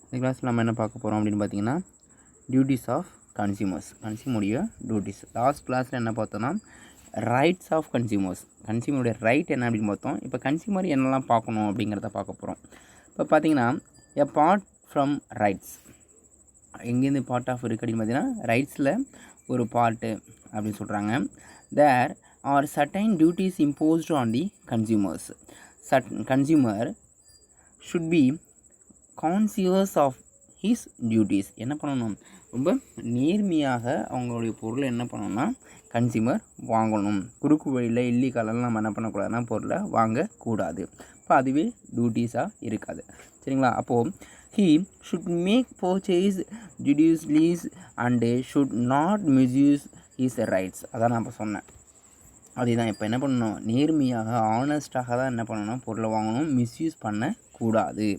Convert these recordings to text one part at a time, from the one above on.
இந்த கிளாஸில் நம்ம என்ன பார்க்க போகிறோம் அப்படின்னு பார்த்தீங்கன்னா டியூட்டிஸ் ஆஃப் கன்சியூமருடைய டியூட்டிஸ். லாஸ்ட் கிளாஸில் என்ன பார்த்தோன்னா ரைட்ஸ் ஆஃப் கன்சியூமருடைய ரைட் என்ன அப்படின்னு பார்த்தோம். இப்போ கன்சியூமர் என்னெல்லாம் பார்க்கணும் அப்படிங்கிறத பார்க்க போகிறோம். இப்போ பார்த்தீங்கன்னா எ பார்ட் ஃப்ரம் ரைட்ஸ் எங்கேருந்து பார்ட் ஆஃப் இருக்குது அப்படின்னு பார்த்தீங்கன்னா ரைட்ஸில் ஒரு பார்ட்டு அப்படின்னு சொல்கிறாங்க. There are certain duties imposed on the consumers. Consumer should be conscious of his duties. என்ன பண்ணணும், ரொம்ப நேர்மையாக அவங்களுடைய பொருளை என்ன பண்ணணும்னா கன்சியூமர் வாங்கணும். குறுக்கு வழியில் இல்லீகலெல்லாம் நம்ம என்ன பண்ணக்கூடாதுன்னா பொருளை வாங்கக்கூடாது. இப்போ அதுவே டியூட்டிஸாக இருக்காது. சரிங்களா? அப்போது he should make purchase judiciously and should not misuse his rights. அதான் நான் இப்போ சொன்னேன். அதுதான் இப்போ என்ன பண்ணணும், நேர்மையாக ஆனஸ்ட்டாக தான் என்ன பண்ணணும் பொருளை வாங்கணும், மிஸ்யூஸ் பண்ணக்கூடாது.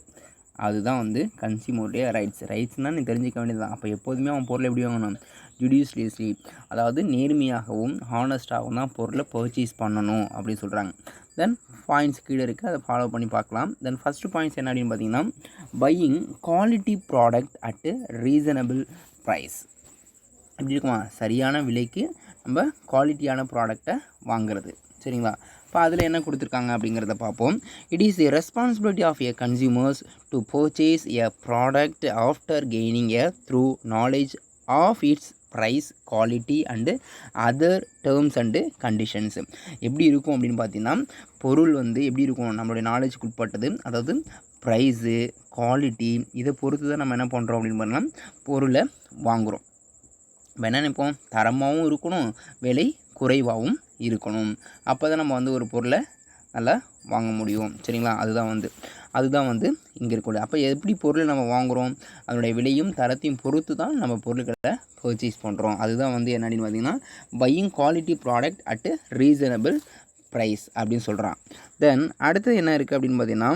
அதுதான் கன்சியூமருடைய ரைட்ஸ்னால் நீ தெரிஞ்சிக்க வேண்டியது தான். அப்போ எப்போதுமே அவன் பொருளை எப்படி வாங்கணும், ஜுடிஷியஸ்லி, அதாவது நேர்மையாகவும் ஹானஸ்ட்டாகவும் தான் பொருளை பர்ச்சேஸ் பண்ணணும் அப்படின்னு சொல்கிறாங்க. தென் பாயிண்ட்ஸ் கீழே இருக்குது, அதை ஃபாலோ பண்ணி பார்க்கலாம். தென் ஃபஸ்ட்டு பாயிண்ட்ஸ் என்ன அப்படின்னு பார்த்தீங்கன்னா buying quality product at reasonable price. எப்படி இருக்குமா, சரியான விலைக்கு நம்ம குவாலிட்டியான ப்ராடக்டை வாங்குறது. சரிங்களா? இப்போ அதில் என்ன கொடுத்துருக்காங்க அப்படிங்கிறத பார்ப்போம். It is the responsibility of a consumers to purchase a product after gaining a through knowledge of its price, quality and other terms and conditions. எப்படி இருக்கும் அப்படின்னு பார்த்தீங்கன்னா பொருள் எப்படி இருக்கும், நம்மளுடைய நாலேஜுக்கு உட்பட்டது. அதாவது ப்ரைஸு, குவாலிட்டி, இதை பொறுத்து தான் நம்ம என்ன பண்ணுறோம் அப்படின்னு பண்ணலாம் பொருளை வாங்குகிறோம். இப்போ என்ன நினைப்போம், தரமாகவும் இருக்கணும், விலை குறைவாகவும் இருக்கணும். அப்போ தான் நம்ம ஒரு பொருளை நல்லா வாங்க முடியும். சரிங்களா? அதுதான் இங்கே இருக்கக்கூடிய. அப்போ எப்படி பொருளை நம்ம வாங்குகிறோம், அதனுடைய விலையும் தரத்தையும் பொறுத்து தான் நம்ம பொருட்களை பர்ச்சேஸ் பண்ணுறோம். அதுதான் என்ன அப்படின்னு பார்த்தீங்கன்னா buying quality product at reasonable price அப்படின்னு சொல்கிறான். தென் அடுத்தது என்ன இருக்குது அப்படின்னு பார்த்தீங்கன்னா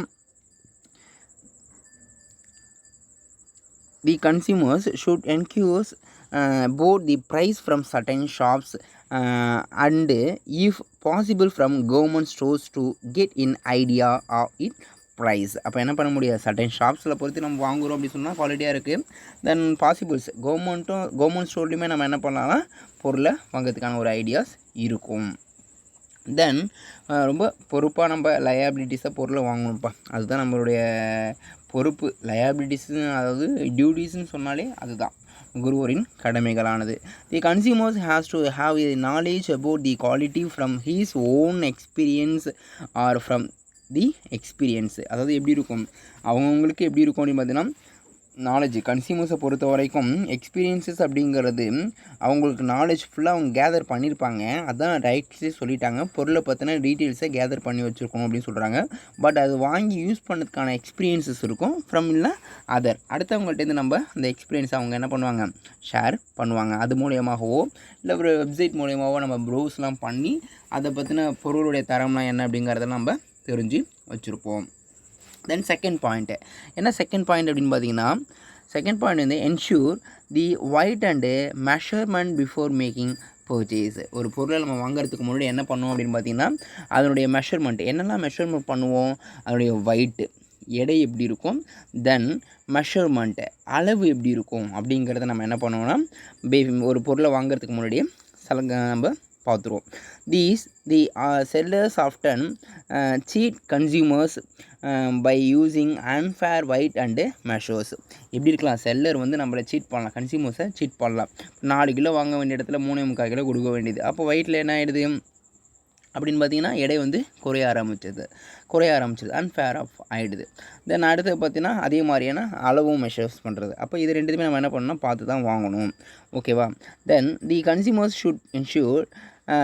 the consumers should ensures both the price from certain shops and if possible from government stores to get in idea of it price. அப்போ என்ன பண்ண முடியாது, சர்டன் ஷாப்ஸில் பொறுத்து நம்ம வாங்குகிறோம் அப்படின்னு சொன்னால் குவாலிட்டியாக இருக்குது. தென் பாசிபிள்ஸ் கவர்மெண்ட் ஸ்டோர்லையுமே நம்ம என்ன பண்ணலாம்னா பொருளை வாங்கிறதுக்கான ஒரு ஐடியாஸ் இருக்கும். தென் ரொம்ப பொறுப்பாக நம்ம லயபிலிட்டிஸை பொருளை வாங்கணும்ப்பா. அதுதான் நம்மளுடைய பொறுப்பு. லயபிலிட்டிஸ்னு அதாவது டியூட்டிஸ்ன்னு சொன்னாலே அதுதான் குருவரின் கடமைகளானது. The consumers has to have a knowledge about the quality from his own experience or from the experience. அதாவது எப்படி இருக்கும், அவங்கவுங்களுக்கு எப்படி இருக்கும் அப்படின்னு பார்த்தீங்கன்னா நாலேஜ். கன்சியூமர்ஸை பொறுத்த வரைக்கும் எக்ஸ்பீரியன்ஸஸ் அப்படிங்கிறது அவங்களுக்கு நாலேஜ் ஃபுல்லாக அவங்க கேதர் பண்ணியிருப்பாங்க. அதான் ரைட்ஸே சொல்லிட்டாங்க, பொருளை பற்றின டீட்டெயில்ஸை கேதர் பண்ணி வச்சுருக்கணும் அப்படின்னு சொல்கிறாங்க. பட் அது வாங்கி யூஸ் பண்ணதுக்கான எக்ஸ்பீரியன்ஸஸ் இருக்கும் ஃப்ரம் இல்லை அதர். அடுத்தவங்கள்ட்டேருந்து நம்ம அந்த எக்ஸ்பீரியன்ஸை அவங்க என்ன பண்ணுவாங்க, ஷேர் பண்ணுவாங்க. அது மூலியமாகவோ இல்லை ஒரு வெப்சைட் மூலியமாகவோ நம்ம ப்ரௌஸ்லாம் பண்ணி அதை பற்றின பொருளுடைய தரம்லாம் என்ன அப்படிங்கிறத நம்ம தெரிஞ்சு வச்சுருப்போம். தென் செகண்ட் பாயிண்ட்டு என்ன, செகண்ட் பாயிண்ட் அப்படின்னு பார்த்தீங்கன்னா second point ensure the weight and measurement before making purchase. ஒரு பொருளை நம்ம வாங்குறதுக்கு முன்னாடி என்ன பண்ணுவோம் அப்படின்னு பார்த்தீங்கன்னா அதனுடைய மெஷர்மெண்ட் என்னெல்லாம் மெஷர்மெண்ட் பண்ணுவோம், அதனுடைய வைட்டு எடை எப்படி இருக்கும், தென் மெஷர்மெண்ட்டு அளவு எப்படி இருக்கும் அப்படிங்கிறத நம்ம என்ன பண்ணுவோம்னா ஒரு பொருளை வாங்குறதுக்கு முன்னாடியே நம்ம பார்த்துருவோம். தி sellers often cheat consumers by using unfair weight and measures. எப்படி இருக்கலாம், செல்லர் நம்மளை சீட் பண்ணலாம், கன்சியூமர்ஸை சீட் பண்ணலாம். 4 கிலோ வாங்க வேண்டிய இடத்துல 3.25 கிலோ கொடுக்க வேண்டியது. அப்போ வெயிட்டில் என்ன ஆகிடுது அப்படின்னு பார்த்தீங்கன்னா எடை குறைய ஆரம்பிச்சிது, அன்ஃபேர் ஆஃப் ஆகிடுது. தென் அடுத்து பார்த்தீங்கன்னா அதே மாதிரியான அளவும் மெஷர்ஸ் பண்ணுறது. அப்போ இது ரெண்டுத்துமே நம்ம என்ன பண்ணணும், பார்த்து தான் வாங்கணும். ஓகேவா? Then the consumers should ensure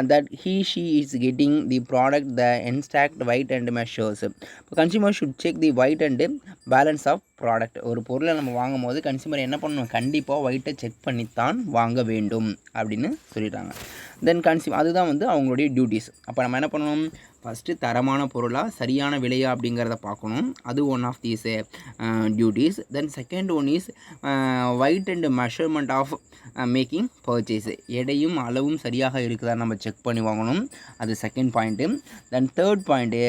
that she is getting the product the exact weight and measures. இப்போ consumer should check the weight and balance of product. ஒரு பொருளை நம்ம வாங்கும் போது கன்சியூமர் என்ன பண்ணணும், கண்டிப்பாக வெயிட்டை செக் பண்ணித்தான் வாங்க வேண்டும் அப்படின்னு சொல்லிட்டாங்க. தென் அதுதான் அவங்களுடைய டியூட்டிஸ். அப்போ நம்ம என்ன பண்ணணும், ஃபஸ்ட்டு தரமான பொருளாக சரியான விலையா அப்படிங்கிறத பார்க்கணும். அது one of these duties. Then second one is weight and measurement of making purchase. எடையும் அளவும் சரியாக இருக்குதா நம்ம செக் பண்ணி வாங்கணும். அது second point. Then third point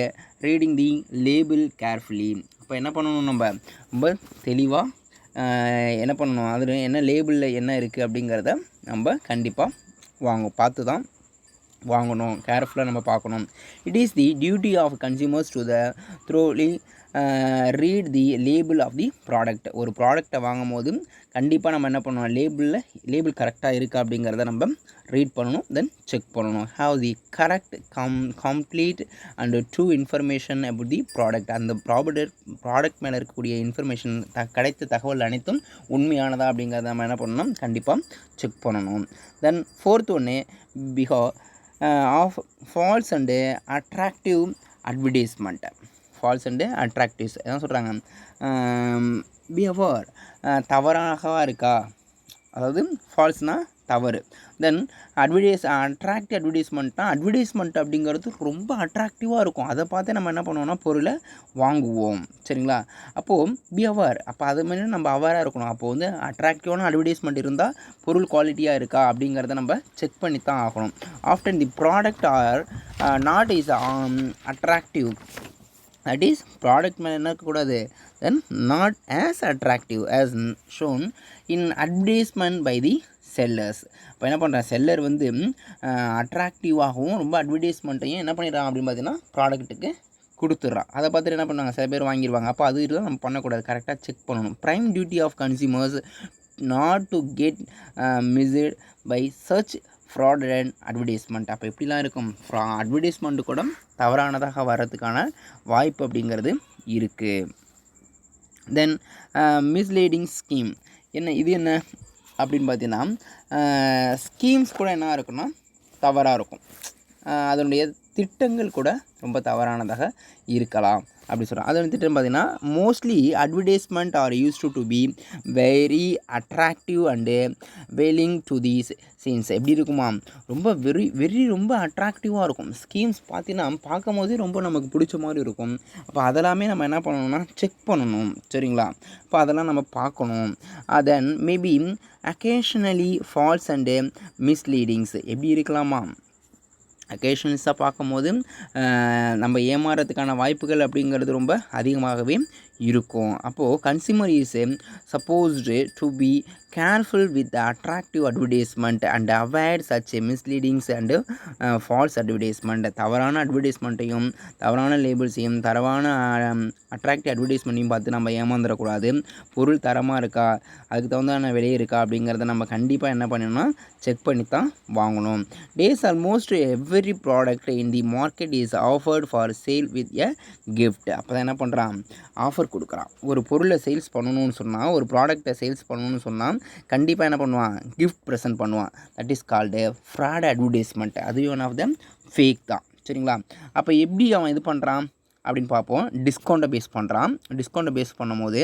reading the label carefully. இப்போ என்ன பண்ணணும், நம்ம ரொம்ப தெளிவாக என்ன பண்ணணும், அதில் என்ன லேபிளில் என்ன இருக்குது அப்படிங்கிறத நம்ம கண்டிப்பாக பார்த்து தான் வாங்கணும். கேர்ஃபுல்லாக நம்ம பார்க்கணும். It is the duty of consumers to the thoroughly read the label of the product. ஒரு ப்ராடக்டை வாங்கும் போது கண்டிப்பாக நம்ம என்ன பண்ணணும், லேபிள் கரெக்டாக இருக்கா அப்படிங்கிறத நம்ம ரீட் பண்ணணும். தென் செக் பண்ணணும். Have the correct complete and true information about the product. அந்த ப்ராடக்ட் மேலே இருக்கக்கூடிய இன்ஃபர்மேஷன் கிடைத்த தகவல் அனைத்தும் உண்மையானதா அப்படிங்கிறத நம்ம என்ன பண்ணணும், கண்டிப்பாக செக் பண்ணணும். தென் ஃபோர்த் ஒன்று, of false and attractive advertisement. False and attractives என்ன சொல்கிறாங்க, பி அவேர் தவறாகவா இருக்கா, அதாவது ஃபால்ஸ்னால் தவறு. தென் அட்ராக்டிவ் அட்வர்டைஸ்மெண்ட் அப்படிங்கிறது ரொம்ப அட்ராக்டிவாக இருக்கும். அதை பார்த்து நம்ம என்ன பண்ணுவோம்னா பொருளை வாங்குவோம். சரிங்களா? அப்போது பி அவேர், அப்போ அது மாதிரி நம்ம அவேராக இருக்கணும். அப்போது வந்து அட்ராக்டிவான அட்வர்டைஸ்மெண்ட் இருந்தால் பொருள் குவாலிட்டியாக இருக்கா அப்படிங்கிறத நம்ம செக் பண்ணி தான் ஆகணும். After the product are not is attractive, that is product மேலே என்ன இருக்கக்கூடாது, then not as attractive as shown in advertisement by the sellers. இப்போ என்ன பண்ணுறான், செல்லர் வந்து அட்ராக்டிவாகவும் ரொம்ப அட்வர்டைஸ்மெண்ட்டையும் என்ன பண்ணிடுறான் அப்படின்னு பார்த்தீங்கன்னா ப்ராடக்ட்டுக்கு கொடுத்துட்றான். அதை பார்த்துட்டு என்ன பண்ணுவாங்க, சில பேர் வாங்கிடுவாங்க. அப்போ அது இதெல்லாம் நம்ம பண்ணக்கூடாது, கரெக்டாக செக் பண்ணணும். Prime duty of consumers not to get missed by சர்ச் ஃப்ராடட் அட்வர்டைஸ்மெண்ட். அப்போ எப்படிலாம் இருக்கும், அட்வர்டைஸ்மெண்ட்டு கூட தவறானதாக வர்றதுக்கான வாய்ப்பு அப்படிங்கிறது இருக்குது. தென் மிஸ்லீடிங் ஸ்கீம், இது என்ன அப்படின்னு பார்த்தீங்கன்னா, ஸ்கீம்ஸ் கூட என்ன இருக்குன்னா தவறாக இருக்கும். அதனுடைய திட்டங்கள் கூட ரொம்ப தவறானதாக இருக்கலாம் அப்படி சொல்கிறோம். அதோட திட்டம் பார்த்திங்கன்னா, mostly advertisement R used to be very attractive and willing to these scenes. எப்படி இருக்குமா, ரொம்ப ரொம்ப அட்ராக்டிவாக இருக்கும். ஸ்கீம்ஸ் பார்த்தீங்கன்னா பார்க்கும் போதே ரொம்ப நமக்கு பிடிச்ச மாதிரி இருக்கும். அப்போ அதெல்லாமே நம்ம என்ன பண்ணணும்னா செக் பண்ணணும். சரிங்களா? அப்போ அதெல்லாம் நம்ம பார்க்கணும். Then maybe occasionally false and misleadings எப்படி இருக்கலாமா, அக்கேஷன்ஸாக பார்க்கும்போது நம்ம ஏமாறதுக்கான வாய்ப்புகள் அப்படிங்கிறது ரொம்ப அதிகமாகவே இருக்கும். அப்போது consumer is supposed to be careful with attractive advertisement and avoid such misleadings and false advertisement. தவறான அட்வர்டைஸ்மெண்ட்டையும் தவறான லேபிள்ஸையும் தரவான அட்ராக்டிவ் அட்வர்டைஸ்மெண்ட்டையும் பார்த்து நம்ம ஏமாந்துடக்கூடாது. பொருள் தரமாக இருக்கா, அதுக்கு தகுந்தான விலை இருக்கா அப்படிங்கிறத நம்ம கண்டிப்பாக என்ன பண்ணணும்னா செக் பண்ணி தான் வாங்கணும். Days almost every product in the market is offered for sale with a gift. அப்போ தான் என்ன பண்ணுறான், ஆஃபர் கொடுக்குறான். ஒரு பொருளை சேல்ஸ் பண்ணணும்னு சொன்னால், ஒரு ப்ராடக்டை சேல்ஸ் பண்ணணும்னு சொன்னால் கண்டிப்பாக என்ன பண்ணுவான், கிஃப்ட் ப்ரெசென்ட் பண்ணுவான். That is called fraud advertisement. அது ஒன் ஆஃப் த ஃபேக் தான். சரிங்களா? அப்போ எப்படி அவன் இது பண்ணுறான் அப்படின்னு பார்ப்போம். டிஸ்கவுண்ட்டை பேஸ் பண்ணுறான். டிஸ்கவுண்ட்டை பேஸ் பண்ணும்போது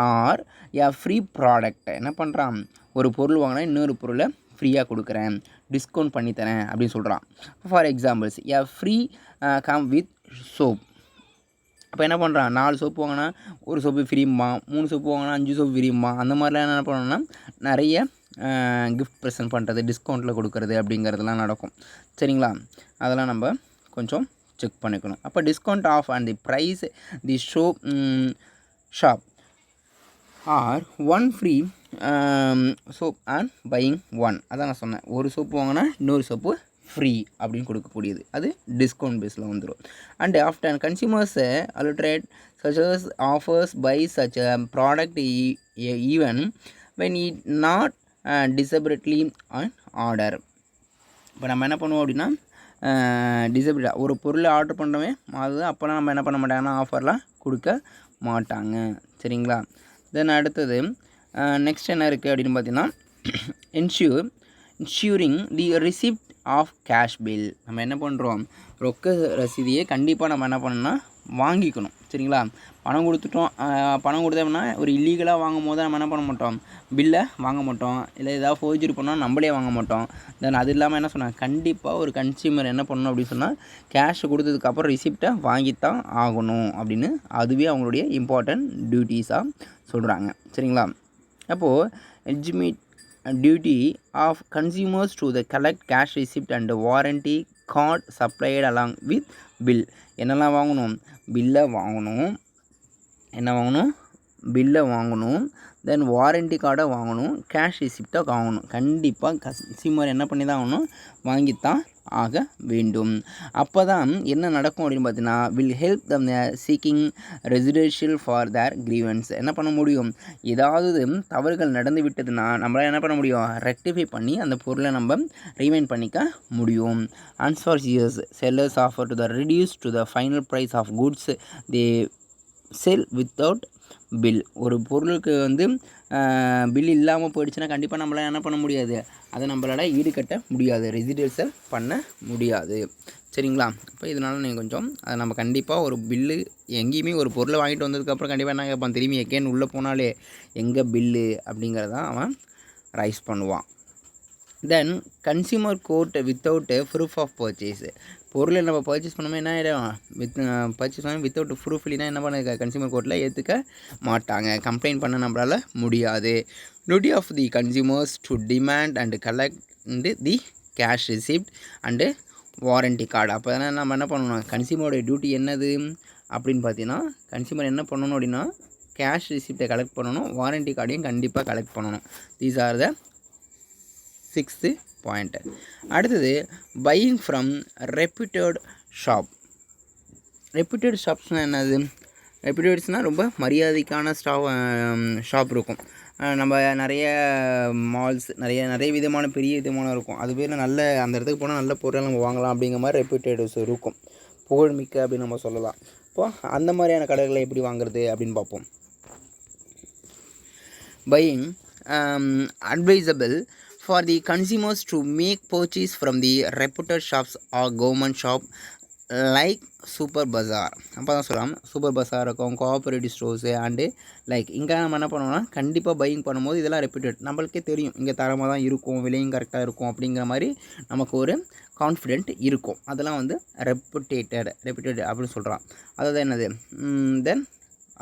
ஆர் எ ஃப்ரீ ப்ராடக்ட் என்ன பண்ணுறான், ஒரு பொருள் வாங்கினா இன்னொரு பொருளை ஃப்ரீயாக கொடுக்குறேன், டிஸ்கவுண்ட் பண்ணித்தரேன் அப்படின்னு சொல்கிறான். For examples, a free come with soap. அப்போ என்ன பண்ணுறான், 4 சோப்பு வாங்கினா ஒரு சோப்பு ஃப்ரீம்மா, 3 சோப்பு வாங்கினா 5 சோப்பு ஃப்ரீம்மா. அந்த மாதிரிலாம் என்ன பண்ணணும்னா நிறைய கிஃப்ட் ப்ரெசென்ட் பண்ணுறது, டிஸ்கவுண்ட்டில் கொடுக்குறது அப்படிங்கிறதுலாம் நடக்கும். சரிங்களா? அதெல்லாம் நம்ம கொஞ்சம் செக் பண்ணிக்கணும். அப்போ discount off and the price the shop or one free soap and buying one. அதான் நான் சொன்னேன், ஒரு சோப்பு வாங்கினா இன்னொரு சோப்பு ஃப்ரீ அப்படின்னு கொடுக்கக்கூடியது, அது டிஸ்கவுண்ட் பேஸில் வந்துடும். And after consumers adulterate such as offers by such product even when it not desirably on order. இப்போ நம்ம என்ன பண்ணுவோம் அப்படின்னா, டிசபிலிட்டி ஒரு பொருளை ஆர்டர் பண்ணுறோமே அது அப்போலாம் நம்ம என்ன பண்ண மாட்டாங்கன்னா ஆஃபர்லாம் கொடுக்க மாட்டாங்க. சரிங்களா? தென் அடுத்தது நெக்ஸ்ட் என்ன இருக்குது அப்படின்னு பார்த்தீங்கன்னா, இன்ஷூரிங் தி ரிசிப்ட் ஆஃப் கேஷ் பில். நம்ம என்ன பண்ணுறோம், ரொக்க ரசீதியை கண்டிப்பாக நம்ம என்ன பண்ணணும்னா வாங்கிக்கணும். சரிங்களா? பணம் கொடுத்துட்டோம், பணம் கொடுத்தோம்னா ஒரு இல்லீகலாக வாங்கும் போது நம்ம என்ன பண்ண மாட்டோம், பில்லை வாங்க மாட்டோம். இல்லை ஏதாவது ஃபோர்ஜரி பண்ணால் நம்மளே வாங்க மாட்டோம். தென் அது இல்லாமல் என்ன சொன்னாங்க, கண்டிப்பாக ஒரு கன்சியூமர் என்ன பண்ணணும் அப்படின்னு சொன்னால் கேஷ் கொடுத்ததுக்கப்புறம் ரிசிப்டை வாங்கித்தான் ஆகணும் அப்படின்னு அதுவே அவங்களுடைய இம்பார்ட்டன்ட் டியூட்டிஸாக சொல்கிறாங்க. சரிங்களா? அப்போது admit duty of consumers to the collect cash receipt and warranty card supplied along with bill. என்னெல்லாம் வாங்கணும், பில்லை வாங்கணும். என்ன வாங்கணும், பில்லை வாங்கணும். தென் வாரண்டி கார்டை வாங்கணும், கேஷ் ரிசிப்டை வாங்கணும். கண்டிப்பாக கன்சியூமர் என்ன பண்ணி தான் ஆகணும், வாங்கித்தான் ஆக வேண்டும். அப்போ தான் என்ன நடக்கும் அப்படின்னு பார்த்தீங்கன்னா, will help them seeking residential for their grievance. என்ன பண்ண முடியும், ஏதாவது தவறுகள் நடந்து விட்டதுன்னா நம்மளால் என்ன பண்ண முடியும், ரெக்டிஃபை பண்ணி அந்த பொருளை நம்ம ரீமைண்ட் பண்ணிக்க முடியும். Unscrupulous sellers offer to the reduce to the final price of goods they sell without bill. ஒரு பொருளுக்கு வந்து பில் இல்லாமல் போயிடுச்சுன்னா கண்டிப்பாக நம்மளால் என்ன பண்ண முடியாது, அதை நம்மளால் ஈடுகட்ட முடியாது, ரெசிடென்ஷியல் பண்ண முடியாது. சரிங்களா? அப்போ இதனால் நீங்கள் கொஞ்சம் அதை நம்ம கண்டிப்பாக ஒரு பில்லு எங்கேயுமே ஒரு பொருளை வாங்கிட்டு வந்ததுக்கப்புறம் கண்டிப்பாக என்ன கேட்பான், திரும்பி எகேன் உள்ளே போனாலே எங்கே பில்லு அப்படிங்கிறதான் அவன் ரைஸ் பண்ணுவான். Then consumer court without proof of purchase. பொருளை நம்ம பர்ச்சேஸ் பண்ணோமே என்ன ஆகிடும், பர்ச்சேஸ் பண்ணாமல் வித்தவுட் ப்ரூஃப் இல்லைன்னா என்ன பண்ண கன்சியூமர் கோர்ட்டில் ஏற்றுக்க மாட்டாங்க, கம்ப்ளைண்ட் பண்ண நம்மளால் முடியாது. Duty of the consumers to demand and collect the cash receipt and warranty card. அப்போ தானே நம்ம என்ன பண்ணணும், கன்சியூமரோட டியூட்டி என்னது அப்படின்னு பார்த்தீங்கன்னா, கன்சியூமர் என்ன பண்ணணும் அப்படின்னா கேஷ் ரிசிப்டை கலெக்ட் பண்ணணும், வாரண்டி கார்டையும் கண்டிப்பாக கலெக்ட் பண்ணணும். These are the 6th point. அடுத்தது buying from reputed shop. Reputed ஷாப்ஸ்னால் என்னது, ரெப்யூட்டட்ஸ்னால் ரொம்ப மரியாதைக்கான ஷாப் இருக்கும். நம்ம நிறைய மால்ஸ் நிறைய விதமான பெரிய விதமான இருக்கும், அது பேர் நல்ல அந்த இடத்துக்கு போனால் நல்ல பொருள் நம்ம வாங்கலாம் அப்படிங்கிற மாதிரி ரெப்யூட்டட்ஸ் இருக்கும், புகழ்மிக்க அப்படின்னு நம்ம சொல்லலாம். இப்போது அந்த மாதிரியான கடைகளை எப்படி வாங்குறது அப்படின்னு பார்ப்போம். Buying advisable for the consumers to make purchase from the reputed shops or government shop like super bazaar. அப்போ தான் சொல்லலாம், சூப்பர் பஜார் இருக்கும், கோஆப்ரேட்டிவ் ஸ்டோர்ஸு அண்டு லைக். இங்கே நம்ம என்ன பண்ணுவோம்னா கண்டிப்பாக பையிங் பண்ணும்போது இதெல்லாம் ரெப்யூட்டட், நம்மளுக்கே தெரியும் இங்கே தரமாக தான் இருக்கும், விலையும் கரெக்டாக இருக்கும் அப்படிங்கிற மாதிரி நமக்கு ஒரு கான்ஃபிடென்ட் இருக்கும். அதெல்லாம் வந்து ரெப்யூட்டட் அப்படின்னு சொல்கிறான். அதாவது என்னது, தென்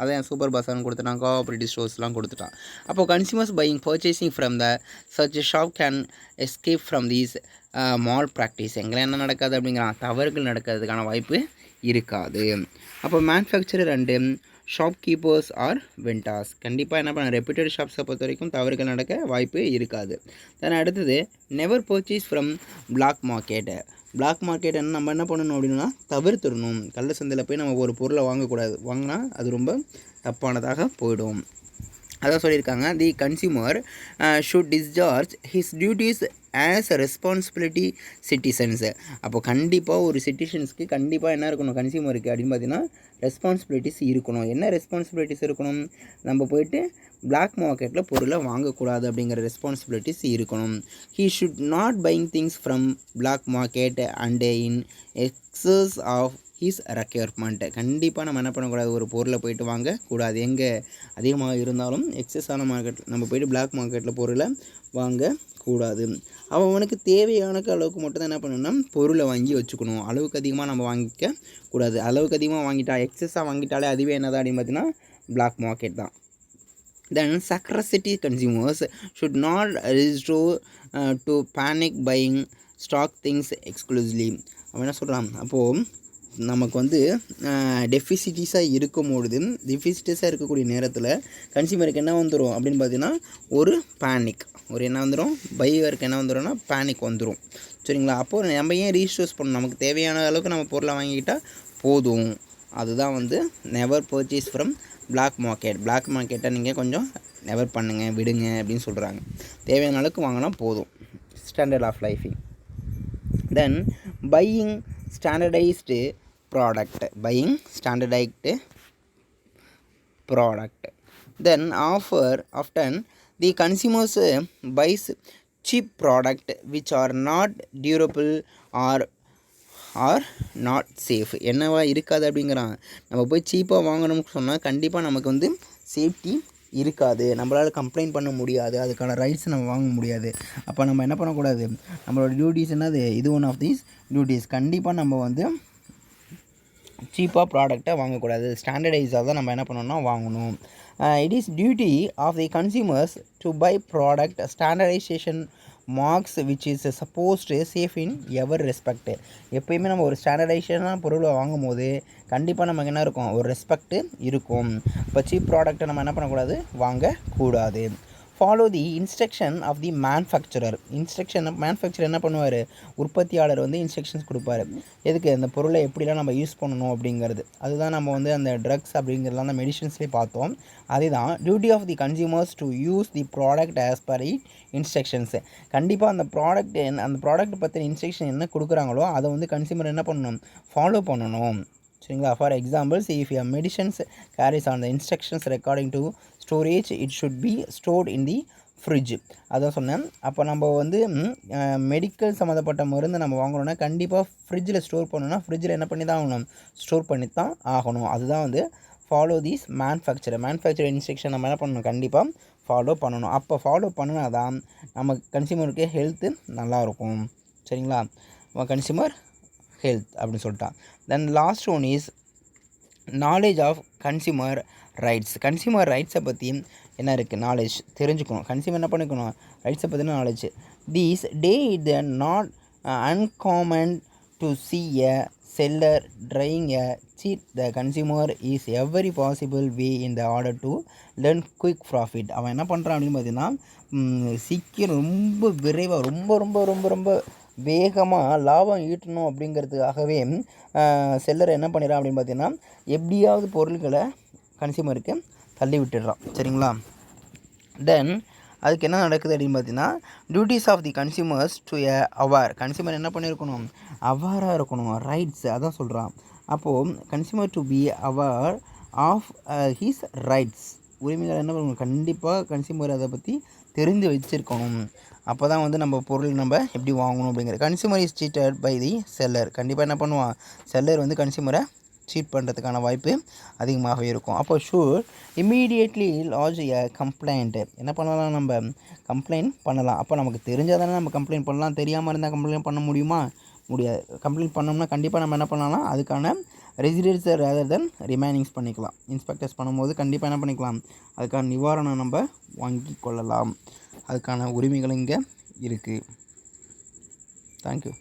அதான் சூப்பர் பஸார்னு கொடுத்துட்டான், கோஆப்ரேட்டிவ் ஸ்டோர்ஸ்லாம் கொடுத்துட்டான். அப்போது consumers buying purchasing from the such shop can escape from these malpractice. எங்கே என்ன நடக்காது அப்படிங்கிறான், தவறுகள் நடக்கிறதுக்கான வாய்ப்பு இருக்காது. அப்போ manufacturer and shopkeepers or vendors கண்டிப்பாக என்ன பண்ண, ரெப்யூட்டட் ஷாப்ஸை பொறுத்த வரைக்கும் தவறுகள் நடக்க வாய்ப்பு இருக்காது. தென் அடுத்தது never purchase from black market. Black market நம்ம என்ன பண்ணணும் அப்படின்னா தவிர்த்துடணும். கள்ள சந்தையில் போய் நம்ம ஒரு பொருளை வாங்கக்கூடாது, வாங்கினா அது ரொம்ப தப்பானதாக போயிடும். அதான் சொல்லியிருக்காங்க, தி consumer should discharge his duties as a responsibility citizens. அப்போ கண்டிப்பாக ஒரு சிட்டிசன்ஸ்க்கு கண்டிப்பாக என்ன இருக்கணும், கன்சியூமருக்கு அப்படின்னு பார்த்தீங்கன்னா ரெஸ்பான்சிபிலிட்டிஸ் இருக்கணும். என்ன ரெஸ்பான்சிபிலிட்டிஸ் இருக்கணும், நம்ம போயிட்டு பிளாக் மார்க்கெட்டில் பொருளை வாங்கக்கூடாது அப்படிங்கிற ரெஸ்பான்சிபிலிட்டிஸ் இருக்கணும். He should not buying things from black market and in excess of his requirement. கண்டிப்பாக நம்ம என்ன பண்ணக்கூடாது, ஒரு பொருளை போயிட்டு வாங்கக்கூடாது, எங்கே அதிகமாக இருந்தாலும் எக்ஸஸான மார்க்கெட் நம்ம போயிட்டு பிளாக் மார்க்கெட்டில் பொருளை வாங்கக்கூடாது. அவனுக்கு தேவையான அளவுக்கு மட்டும் தான் என்ன பண்ணணும்னா பொருளை வாங்கி வச்சுக்கணும். அளவுக்கு அதிகமாக நம்ம வாங்கிக்க கூடாது. அளவுக்கு அதிகமாக வாங்கிட்டா எக்ஸஸாக வாங்கிட்டாலே அதுவே என்னதான் அப்படின்னு பார்த்தீங்கன்னா பிளாக் மார்க்கெட் தான். Then scarcity consumers should not resort to panic buying stock things exclusively. அவன் என்ன சொல்கிறான், அப்போது நமக்கு வந்து டெஃபிசிட்டிஸாக இருக்கும்பொழுது டெஃபிசிட்டிஸாக இருக்கக்கூடிய நேரத்தில் கன்சியூமருக்கு என்ன வந்துடும் அப்படின்னு பார்த்தீங்கன்னா ஒரு பேனிக், ஒரு என்ன வந்துடும், பையருக்கு என்ன வந்துடும்னா பேனிக் வந்துடும். சரிங்களா? அப்போது நம்ம ஏன் ரீஸ்டோர்ஸ் பண்ணணும், நமக்கு தேவையான அளவுக்கு நம்ம பொருளை வாங்கிக்கிட்டால் போதும். அதுதான் வந்து never purchase from black market. Black மார்க்கெட்டை நீங்கள் கொஞ்சம் நெவர் பண்ணுங்கள், விடுங்க அப்படின்னு சொல்கிறாங்க. தேவையான அளவுக்கு வாங்கினா போதும். ஸ்டாண்டர்ட் ஆஃப் லைஃபிங். Then buying standardised product. Then often the consumers buys cheap product which are not durable or not safe. என்னவா இருக்காது அப்படிங்கிறான், நம்ம போய் சீப்பாக வாங்கணும்னு சொன்னால் கண்டிப்பாக நமக்கு வந்து சேஃப்டி இருக்காது, நம்மளால் கம்ப்ளைண்ட் பண்ண முடியாது, அதுக்கான ரைட்ஸ் நம்ம வாங்க முடியாது. அப்போ நம்ம என்ன பண்ணக்கூடாது, நம்மளோட டியூட்டிஸ் என்னது, இது ஒன் ஆஃப் தீஸ் டியூட்டிஸ். கண்டிப்பாக நம்ம வந்து சீப்பாக ப்ராடக்டை வாங்கக்கூடாது, ஸ்டாண்டர்டைஸாக தான் நம்ம என்ன பண்ணணும்னா வாங்கணும். It is duty of the consumers to buy product standardization marks which is supposed safe in every respect. எப்போயுமே நம்ம ஒரு ஸ்டாண்டர்டைசேஷனான பொருளை வாங்கும் போது கண்டிப்பாக நமக்கு என்ன இருக்கும், ஒரு ரெஸ்பெக்ட் இருக்கும். இப்போ சீப் ப்ராடக்ட்டை நம்ம என்ன பண்ணக்கூடாது, வாங்கக்கூடாது. Follow the instruction of the manufacturer. Manufacturer என்ன பண்ணுவார், உற்பத்தியாளர் வந்து இன்ஸ்ட்ரக்ஷன்ஸ் கொடுப்பார், எதுக்கு அந்த பொருளை எப்படிலாம் நம்ம யூஸ் பண்ணணும் அப்படிங்கிறது. அதுதான் நம்ம வந்து அந்த ட்ரக்ஸ் அப்படிங்கிறதுலாம் அந்த மெடிசன்ஸ்லேயே பார்த்தோம். அதுதான் duty of the consumers to use the product as per instructions. கண்டிப்பாக அந்த ப்ராடக்ட் பற்றின இன்ஸ்ட்ரக்ஷன் என்ன கொடுக்குறாங்களோ அதை வந்து கன்சியூமர் என்ன பண்ணணும், ஃபாலோ பண்ணணும். சரிங்களா. For examples, if your medicines carries on the instructions recording to storage it should be stored in the fridge. அதான் சொன்னேன். அப்போ நம்ம வந்து மெடிக்கல் சம்மந்தப்பட்ட மருந்து நம்ம வாங்குறோன்னா கண்டிப்பாக ஃப்ரிட்ஜில் ஸ்டோர் பண்ணணும்னா ஃப்ரிட்ஜில் என்ன பண்ணி தான் ஆகணும், ஸ்டோர் பண்ணி தான் ஆகணும். அதுதான் வந்து ஃபாலோ தீஸ் மேனுஃபேக்சர் இன்ஸ்ட்ரக்ஷன் நம்ம என்ன பண்ணணும், கண்டிப்பாக ஃபாலோ பண்ணணும். அப்போ ஃபாலோ பண்ணினா தான் நம்ம கன்சியூமருக்கு ஹெல்த்து நல்லாயிருக்கும். சரிங்களா. கன்சியூமர் ஹெல்த் அப்படின்னு சொல்லிட்டான். Then last one is knowledge of consumer rights. Consumer ரைட்ஸை பற்றி என்ன இருக்குது, நாலேஜ் தெரிஞ்சுக்கணும். கன்சியூமர் என்ன பண்ணிக்கணும், ரைட்ஸை பற்றின knowledge. These day it not uncommon to see a seller trying a cheat the consumer is every possible way in the order to learn quick profit. அவன் என்ன பண்ணுறான் அப்படின்னு பார்த்தீங்கன்னா, சீக்கிரம் ரொம்ப விரைவாக ரொம்ப ரொம்ப ரொம்ப ரொம்ப வேகமாக லாபம் ஈட்டணும் அப்படிங்கிறதுக்காகவே செல்லர் என்ன பண்ணிடுறான் அப்படின்னு பார்த்தீங்கன்னா, எப்படியாவது பொருட்களை கன்சியூமருக்கு தள்ளி விட்டுடுறான். சரிங்களா. தென் அதுக்கு என்ன நடக்குது அப்படின்னு பார்த்தீங்கன்னா, duties of the consumers to a aware. Consumer என்ன பண்ணியிருக்கணும், அவேராக இருக்கணும். ரைட்ஸ் அதான் சொல்கிறான். அப்போது consumer to be aware of his rights, உரிமைகள் என்ன பண்ணணும், கண்டிப்பாக கன்சியூமர் அதை பற்றி தெரிந்து வச்சுருக்கணும். அப்போ தான் வந்து நம்ம பொருள் நம்ம எப்படி வாங்கணும் அப்படிங்கிறது. Consumer is cheated by the seller. கண்டிப்பாக என்ன பண்ணுவான், செல்லர் வந்து கன்சியூமரை சீட் பண்ணுறதுக்கான வாய்ப்பு அதிகமாகவே இருக்கும். அப்போ should immediately lodge a complaint. என்ன பண்ணலாம், நம்ம கம்ப்ளைண்ட் பண்ணலாம். அப்போ நமக்கு தெரிஞ்சால் தானே நம்ம கம்ப்ளைண்ட் பண்ணலாம். தெரியாமல் இருந்தால் கம்ப்ளைண்ட் பண்ண முடியுமா, முடியாது. கம்ப்ளைண்ட் பண்ணோம்னா கண்டிப்பாக நம்ம என்ன பண்ணலாம், அதுக்கான ரெசிடென்ஸ் ரேதர் தென் ரிமைனிங்ஸ் பண்ணிக்கலாம். இன்ஸ்பெக்டர்ஸ் பண்ணும்போது கண்டிப்பாக என்ன பண்ணிக்கலாம், அதுக்கான நிவாரணம் நம்ம வாங்கி கொள்ளலாம். அதுக்கான உரிமைகள் இங்கே இருக்குது. தேங்க்யூ.